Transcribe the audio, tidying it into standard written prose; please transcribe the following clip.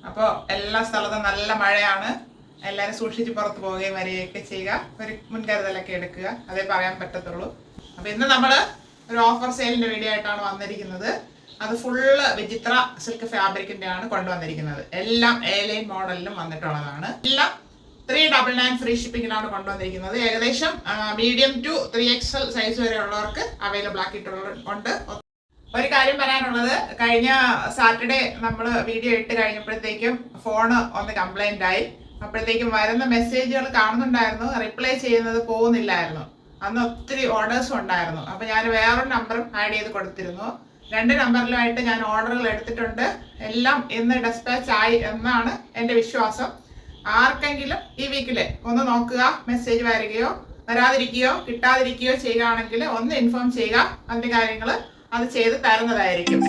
അപ്പോൾ എല്ലാ സ്ഥലത്തും നല്ല മഴയാണ്. എല്ലാവരും സൂക്ഷിച്ച് പുറത്ത് പോവുകയും വരികയൊക്കെ ചെയ്യുക. ഒരു മുൻകരുതലൊക്കെ എടുക്കുക, അതേ പറയാൻ പറ്റത്തുള്ളൂ. അപ്പോൾ ഇന്ന് നമ്മൾ ഒരു ഓഫർ സെയിലിൻ്റെ വീഡിയോ ആയിട്ടാണ് വന്നിരിക്കുന്നത്. അത് ഫുള്ള് വിചിത്ര സിൽക്ക് ഫാബ്രിക്കിൻ്റെ ആണ് കൊണ്ടുവന്നിരിക്കുന്നത്. എല്ലാം A-line മോഡലിലും വന്നിട്ടുള്ളതാണ്. എല്ലാം 399 ഫ്രീ ഷിപ്പിങ്ങിലാണ് കൊണ്ടുവന്നിരിക്കുന്നത്. ഏകദേശം മീഡിയം ടു 3XL സൈസ് വരെ ഉള്ളവർക്ക് അവൈലബിൾ ആക്കിയിട്ടുണ്ട്. ഒരു കാര്യം പറയാനുള്ളത്, കഴിഞ്ഞ സാറ്റർഡേ നമ്മൾ വീഡിയോ ഇട്ട് കഴിഞ്ഞപ്പോഴത്തേക്കും ഫോണ് ഒന്ന് കംപ്ലൈന്റ് ആയി. അപ്പോഴത്തേക്കും വരുന്ന മെസ്സേജുകൾ കാണുന്നുണ്ടായിരുന്നു, റിപ്ലൈ ചെയ്യുന്നത് പോകുന്നില്ലായിരുന്നു. അന്ന് ഒത്തിരി ഓർഡേഴ്സും ഉണ്ടായിരുന്നു. അപ്പോൾ ഞാൻ വേറൊരു നമ്പറും ആഡ് ചെയ്ത് കൊടുത്തിരുന്നു. 2 നമ്പറിലുമായിട്ട് ഞാൻ ഓർഡറുകൾ എടുത്തിട്ടുണ്ട്. എല്ലാം ഇന്ന് ഡെസ്പാച്ച് ആയി എന്നാണ് എൻ്റെ വിശ്വാസം. ആർക്കെങ്കിലും ഈ വീക്കിൽ ഒന്ന് നോക്കുക, മെസ്സേജ് വരികയോ വരാതിരിക്കുകയോ കിട്ടാതിരിക്കുകയോ ചെയ്യുകയാണെങ്കിൽ ഒന്ന് ഇൻഫോം ചെയ്യുക. അതിൻ്റെ കാര്യങ്ങൾ അത് ചെയ്ത് തരുന്നതായിരിക്കും.